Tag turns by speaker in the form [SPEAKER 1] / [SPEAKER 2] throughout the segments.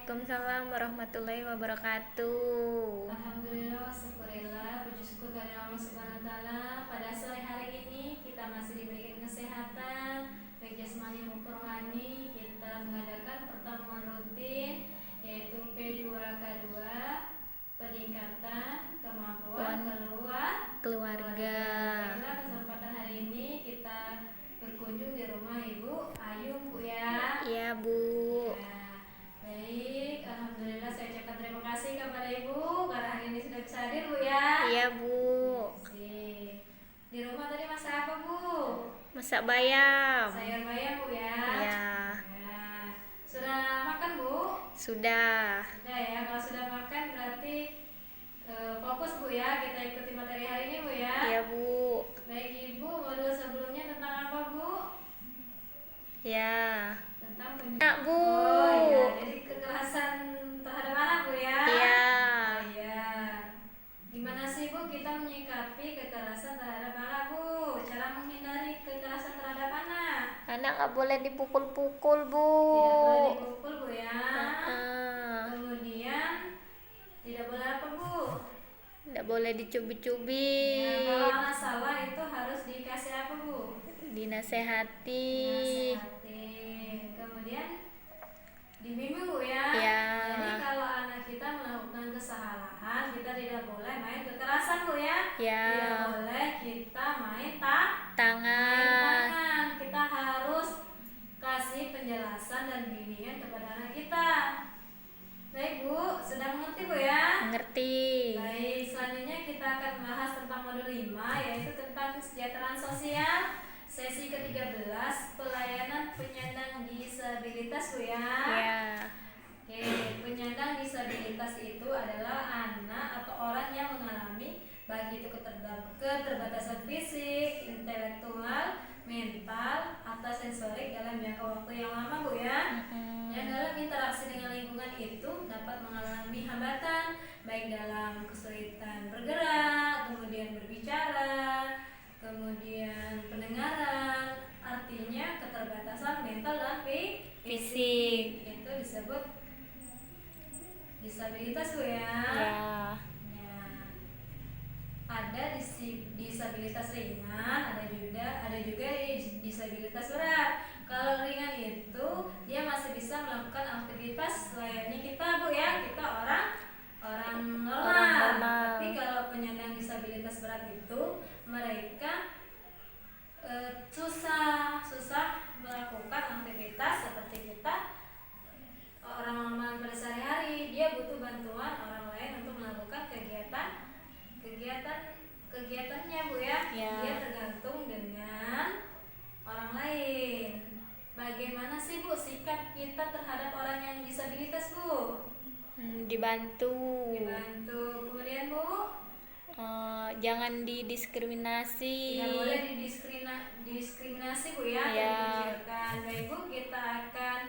[SPEAKER 1] Waalaikumsalam warahmatullahi wabarakatuh.
[SPEAKER 2] Alhamdulillah, syukurillah, puji syukur kepada Allah Subhanahu wa taala. Pada sore hari ini kita masih diberikan kesehatan baik jasmani maupun rohani. Kita mengadakan pertemuan rutin yaitu P2K2, peningkatan kemampuan
[SPEAKER 1] Keluarga.
[SPEAKER 2] Baiklah, kesempatan hari ini kita berkunjung di rumah Ibu Ayu, Bu ya.
[SPEAKER 1] Iya, Bu.
[SPEAKER 2] Ya, baik, alhamdulillah saya ucapkan terima kasih kepada Ibu karena hari ini sudah bisa hadir, Bu ya.
[SPEAKER 1] Iya, Bu.
[SPEAKER 2] Sip. Di rumah tadi masak apa, Bu?
[SPEAKER 1] Masak bayam.
[SPEAKER 2] Sayur bayam, Bu ya.
[SPEAKER 1] Iya.
[SPEAKER 2] Ya. Sudah makan, Bu?
[SPEAKER 1] Sudah.
[SPEAKER 2] Sudah ya. Kalau sudah makan berarti fokus, Bu ya. Kita ikuti materi hari ini, Bu ya.
[SPEAKER 1] Iya, Bu.
[SPEAKER 2] Baik, Ibu, modul sebelumnya tentang apa, Bu?
[SPEAKER 1] Ya.
[SPEAKER 2] Tentang
[SPEAKER 1] Bu.
[SPEAKER 2] Oh iya, jadi kekerasan terhadap anak, Bu ya.
[SPEAKER 1] Iya.
[SPEAKER 2] Iya. Gimana sih, Bu, kita menyikapi kekerasan terhadap anak, Bu? Cara menghindari kekerasan terhadap anak.
[SPEAKER 1] Anak nggak boleh dipukul-pukul, Bu.
[SPEAKER 2] Tidak boleh dipukul, Bu ya.
[SPEAKER 1] Heeh.
[SPEAKER 2] Kemudian tidak boleh apa, Bu?
[SPEAKER 1] Nggak boleh
[SPEAKER 2] Ya,
[SPEAKER 1] dicubit-cubit.
[SPEAKER 2] kalau anak salah itu harus dikasih apa, Bu?
[SPEAKER 1] Dinasehati.
[SPEAKER 2] Nasihatin. Kemudian dibimbing, Bu ya.
[SPEAKER 1] Ya.
[SPEAKER 2] Jadi kalau anak kita melakukan kesalahan, kita tidak boleh main kekerasan, Bu ya.
[SPEAKER 1] Ya.
[SPEAKER 2] Tidak boleh kita main
[SPEAKER 1] Tangan.
[SPEAKER 2] tangan. Kita harus kasih penjelasan dan bimbingan kepada anak kita. Baik, Bu, sudah mengerti, Bu ya?
[SPEAKER 1] Mengerti.
[SPEAKER 2] Baik, selanjutnya kita akan bahas tentang modul 5 yaitu tentang kesejahteraan sosial. Sesi ke-13, pelayanan penyandang disabilitas, Bu ya.
[SPEAKER 1] Ya.
[SPEAKER 2] Oke, penyandang disabilitas itu adalah anak atau orang yang mengalami baik itu keterbatasan fisik, intelektual, mental, atau sensorik dalam jangka waktu yang lama, Bu ya. Yang dalam interaksi dengan lingkungan itu dapat mengalami hambatan baik dalam kesulitan bergerak, kemudian berbicara, kemudian pendengaran, artinya keterbatasan mental dan fisik. Itu disebut disabilitas, Bu ya.
[SPEAKER 1] Ya.
[SPEAKER 2] Ya. Ada disabilitas ringan, ada juga disabilitas berat. Kalau ringan itu dia masih bisa melakukan aktivitas layaknya kita, Bu ya. Kita orang normal. Tapi kalau penyandang disabilitas berat itu mereka susah melakukan aktivitas seperti kita orang normal pada sehari-hari. Dia butuh bantuan orang lain untuk melakukan kegiatannya, Bu ya.
[SPEAKER 1] Ya.
[SPEAKER 2] Dia tergantung dengan orang lain. Bagaimana sih, Bu, sikap kita terhadap orang yang disabilitas, Bu?
[SPEAKER 1] Dibantu.
[SPEAKER 2] Kemudian, Bu,
[SPEAKER 1] Jangan didiskriminasi.
[SPEAKER 2] tidak boleh diskriminasi, Bu ya.
[SPEAKER 1] Ya.
[SPEAKER 2] Dikucilkan. Baik, Bu, kita akan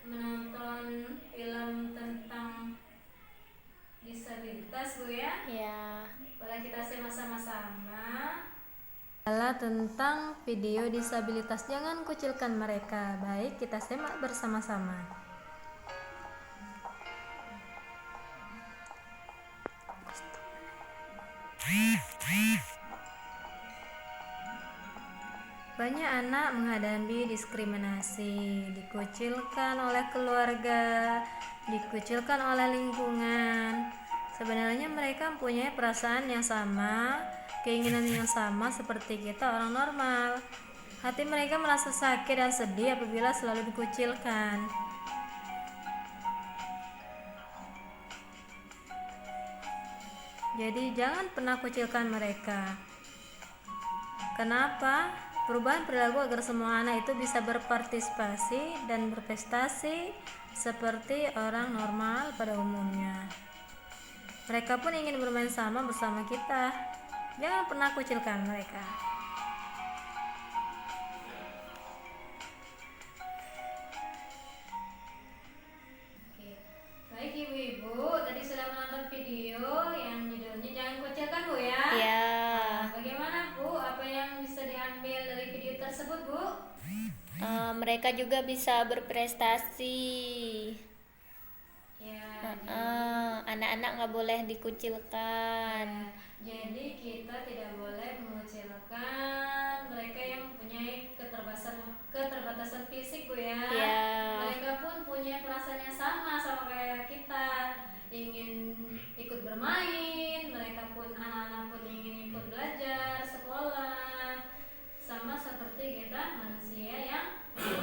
[SPEAKER 2] menonton film tentang disabilitas, Bu ya.
[SPEAKER 1] Ya.
[SPEAKER 2] Boleh kita simak sama-sama. Adalah tentang video disabilitas, jangan kucilkan mereka. Baik, kita simak bersama-sama. Banyak anak menghadapi diskriminasi, dikucilkan oleh keluarga, dikucilkan oleh lingkungan. Sebenarnya mereka mempunyai perasaan yang sama, keinginan yang sama seperti kita orang normal. Hati mereka merasa sakit dan sedih apabila selalu dikucilkan. Jadi jangan pernah kucilkan mereka. Kenapa? Perubahan perilaku agar semua anak itu bisa berpartisipasi dan berprestasi seperti orang normal pada umumnya. Mereka pun ingin bermain sama bersama kita. Jangan pernah kucilkan mereka. Oke. Baik, Ibu-ibu, tadi sudah menonton video yang judulnya Jangan Kucilkan, Bu ya.
[SPEAKER 1] Ya.
[SPEAKER 2] Bagaimana, Bu? Apa yang bisa diambil dari video tersebut, Bu?
[SPEAKER 1] Mereka juga bisa berprestasi.
[SPEAKER 2] Ya,
[SPEAKER 1] Anak-anak nggak boleh dikucilkan.
[SPEAKER 2] jadi kita tidak boleh mengucilkan mereka yang mempunyai keterbatasan fisik, Bu ya.
[SPEAKER 1] Ya.
[SPEAKER 2] Mereka pun punya perasaan yang sama kayak kita, ingin ikut bermain, mereka pun anak-anak pun ingin ikut belajar, sekolah, sama seperti kita manusia yang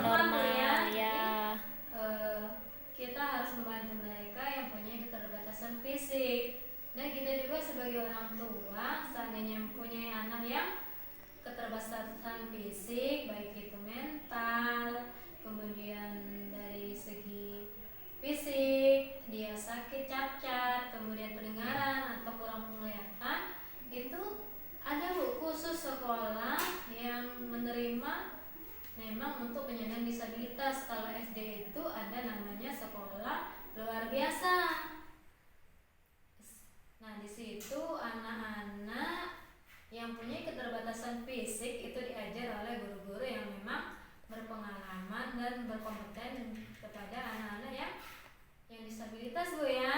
[SPEAKER 2] normal, Bu ya.
[SPEAKER 1] Ya.
[SPEAKER 2] Kita harus membantu mereka yang punya keterbatasan fisik. Dan kita juga sebagai orang tua, seandainya mempunyai anak yang keterbatasan fisik, baik itu mental, kemudian dari segi fisik, dia sakit cacat, kemudian pendengaran atau kurang penglihatan, itu ada Bu khusus sekolah yang menerima memang untuk penyandang disabilitas. Kalau SD itu ada namanya sekolah luar biasa. Nah, di situ anak-anak yang punya keterbatasan fisik itu diajar oleh guru-guru yang memang berpengalaman dan berkompeten kepada anak-anak yang disabilitas, Bu ya.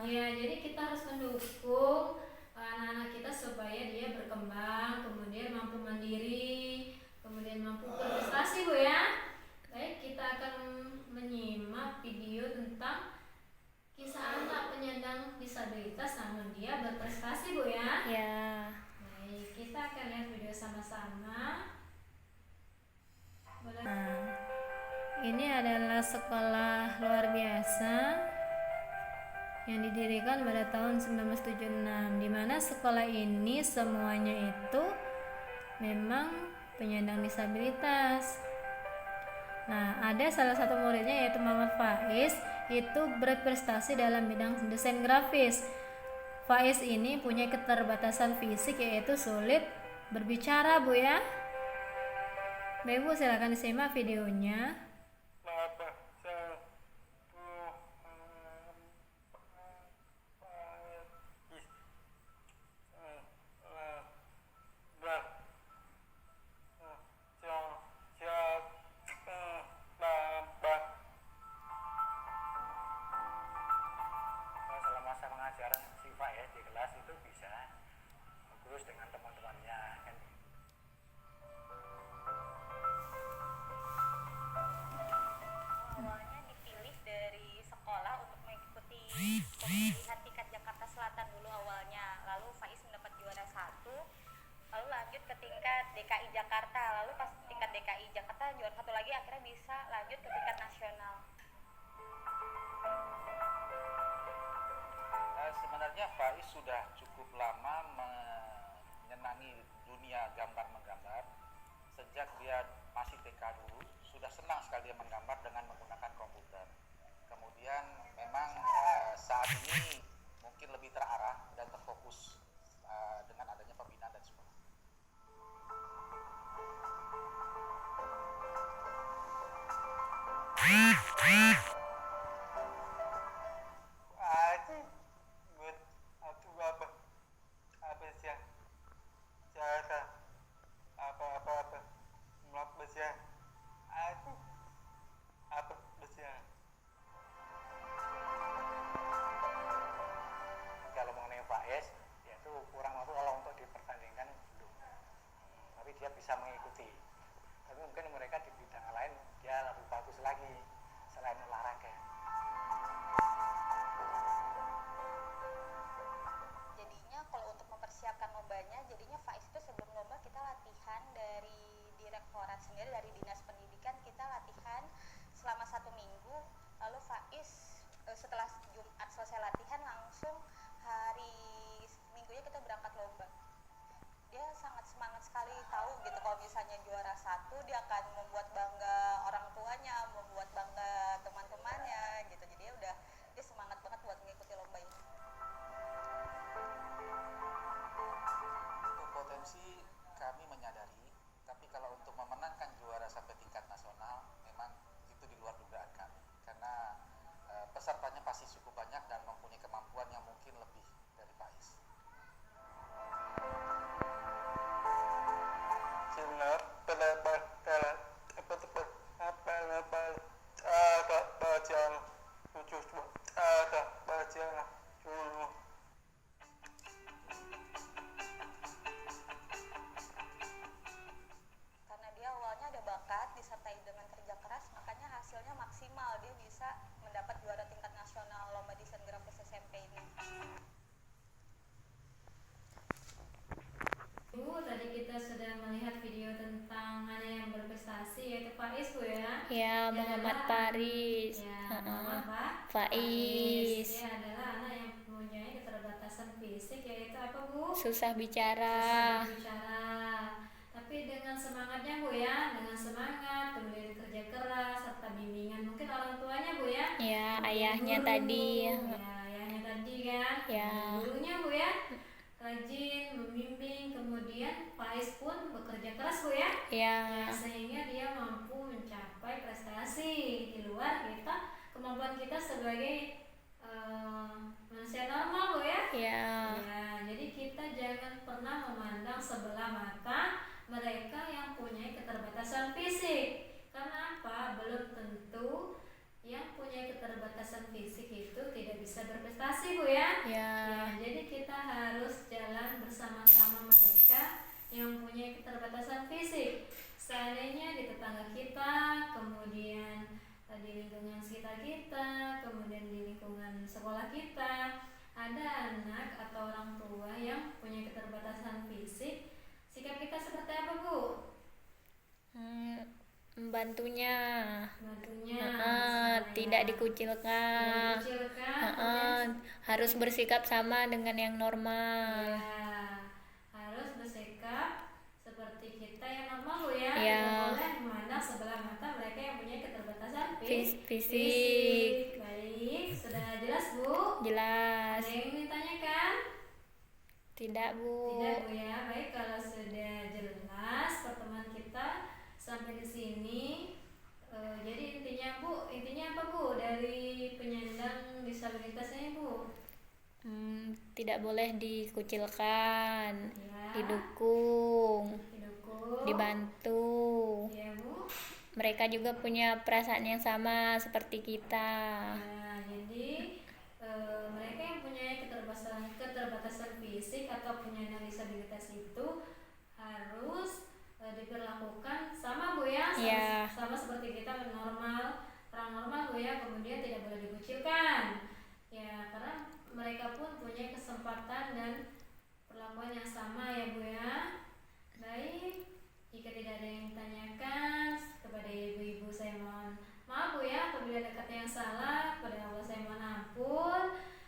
[SPEAKER 2] Ya, jadi kita harus mendukung anak-anak kita supaya dia berkembang, kemudian mampu mandiri, kemudian mampu berprestasi, Bu ya. Baik, kita akan menyimak video tentang kisah anak penyandang disabilitas namun dia berprestasi, Bu ya.
[SPEAKER 1] Ya.
[SPEAKER 2] Baik, kita akan lihat video sama-sama. Boleh.
[SPEAKER 1] Ini adalah sekolah luar biasa yang didirikan pada tahun 1976, di mana sekolah ini semuanya itu memang penyandang disabilitas. Nah, ada salah satu muridnya yaitu Muhammad Faiz, itu berprestasi dalam bidang desain grafis. Faiz ini punya keterbatasan fisik yaitu sulit berbicara, Bu ya. Ibu silakan disimak videonya.
[SPEAKER 3] Selama masa pengajaran Siva ya di kelas itu bisa bagus dengan teman-temannya kan.
[SPEAKER 4] Awalnya dipilih dari sekolah untuk mengikuti pemilihan tingkat Jakarta Selatan dulu awalnya, lalu Faiz mendapat juara 1, lalu lanjut ke tingkat DKI Jakarta, lalu pas tingkat DKI Jakarta juara 1 lagi, akhirnya bisa lanjut ke tingkat nasional.
[SPEAKER 3] Sebenarnya Faiz sudah cukup lama menyenangi dunia gambar-menggambar. Sejak dia masih TK dulu, sudah senang sekali dia menggambar dengan menggunakan komputer. Kemudian memang saat ini mungkin lebih terarah dan terfokus dengan adanya pembinaan dan sekolah. Kalau mengenai Faiz, dia itu kurang mampu kalau untuk dipertandingkan belum, tapi dia bisa mengikuti. Tapi mungkin mereka di bidang lain dia lebih bagus lagi selain olahraga.
[SPEAKER 4] Jadinya kalau untuk mempersiapkan lombanya, jadinya Faiz itu sebelum lomba kita latihan dari direktorat sendiri, dari dinas pendidikan kita latihan selama 1 minggu, lalu Faiz setelah Jumat selesai latihan langsung hari Minggunya kita berangkat lomba. Dia sangat semangat sekali, tahu gitu kalau misalnya juara 1 dia akan membuat bangga orang tuanya, membuat bangga teman-temannya gitu. Jadi dia semangat banget buat mengikuti lomba ini.
[SPEAKER 3] Untuk potensi kami menyadari, tapi kalau untuk memenangkan juara sampai tingkat nasional memang itu di luar dugaan kami, karena pesertanya pasti cukup banyak dan mempunyai kemampuan yang mungkin lebih dari Faiz. Silap,
[SPEAKER 4] hasilnya maksimal, dia bisa mendapat juara tingkat nasional lomba desain grafis SMP ini.
[SPEAKER 2] Bu, tadi kita sudah melihat video tentang anak yang berprestasi yaitu Faiz Bu ya.
[SPEAKER 1] Ya,
[SPEAKER 2] Dia
[SPEAKER 1] Muhammad
[SPEAKER 2] adalah-
[SPEAKER 1] Faris.
[SPEAKER 2] Ya,
[SPEAKER 1] Ha-ha.
[SPEAKER 2] Muhammad
[SPEAKER 1] Faiz.
[SPEAKER 2] Dia adalah anak yang mempunyai keterbatasan fisik yaitu apa Bu?
[SPEAKER 1] Susah bicara.
[SPEAKER 2] Susah berbicara. Tapi dengan semangatnya Bu ya, dengan semangat, kemudian kerja keras serta bimbingan mungkin orang tuanya Bu ya.
[SPEAKER 1] Ya,
[SPEAKER 2] Kemudian
[SPEAKER 1] ayahnya
[SPEAKER 2] guru,
[SPEAKER 1] tadi.
[SPEAKER 2] Ya, ayahnya tadi kan.
[SPEAKER 1] Ya.
[SPEAKER 2] Kemudian gurunya Bu ya. Rajin membimbing, kemudian Faiz pun bekerja keras Bu ya.
[SPEAKER 1] Ya.
[SPEAKER 2] Sehingga dia mampu mencapai prestasi di luar kemampuan kita sebagai manusia normal Bu ya.
[SPEAKER 1] Ya.
[SPEAKER 2] Ya, jadi kita jangan pernah memandang sebelah mata mereka yang punya keterbatasan fisik. Karena apa? Belum tentu yang punya keterbatasan fisik itu tidak bisa berprestasi Bu ya.
[SPEAKER 1] Ya.
[SPEAKER 2] Jadi kita harus jalan bersama-sama mereka yang punya keterbatasan fisik. Seandainya di tetangga kita, kemudian di lingkungan sekitar kita, kemudian di lingkungan sekolah kita, ada anak atau orang tua yang punya keterbatasan fisik, sikap kita seperti apa Bu?
[SPEAKER 1] Membantunya.
[SPEAKER 2] Bantunya,
[SPEAKER 1] Tidak dikucilkan. Harus bersikap sama dengan yang normal.
[SPEAKER 2] Ya, harus bersikap seperti kita yang normal Bu ya.
[SPEAKER 1] Ya.
[SPEAKER 2] Tidak boleh memandang sebelah mata mereka yang punya keterbatasan
[SPEAKER 1] Fisik.
[SPEAKER 2] Baik, sudah jelas Bu?
[SPEAKER 1] Jelas.
[SPEAKER 2] Ada yang ingin ditanyakan?
[SPEAKER 1] Tidak, Bu.
[SPEAKER 2] Tidak Bu ya. Baik, kalau sudah jelas pertemuan kita sampai di sini. Jadi intinya apa Bu dari penyandang disabilitas ini Bu?
[SPEAKER 1] Tidak boleh dikucilkan,
[SPEAKER 2] Ya.
[SPEAKER 1] didukung,
[SPEAKER 2] Didukung.
[SPEAKER 1] dibantu.
[SPEAKER 2] Ya Bu.
[SPEAKER 1] Mereka juga punya perasaan yang sama seperti kita.
[SPEAKER 2] Nah, jadi mereka yang punya keterbatasan fisik atau penyandang disabilitas itu harus diperlakukan sama Bu ya,
[SPEAKER 1] Ya.
[SPEAKER 2] sama seperti kita orang normal Bu ya, kemudian tidak boleh dikucilkan ya, karena mereka pun punya kesempatan dan perlakuan yang sama ya Bu ya. Baik, jika tidak ada yang ditanyakan kepada ibu-ibu saya mohon maaf Bu ya, apabila ada kata yang salah, pada Allah saya mohon ampun.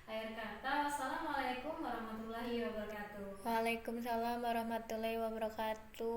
[SPEAKER 2] Akhir kata, wassalamualaikum warahmatullahi wabarakatuh.
[SPEAKER 1] Waalaikumsalam warahmatullahi wabarakatuh.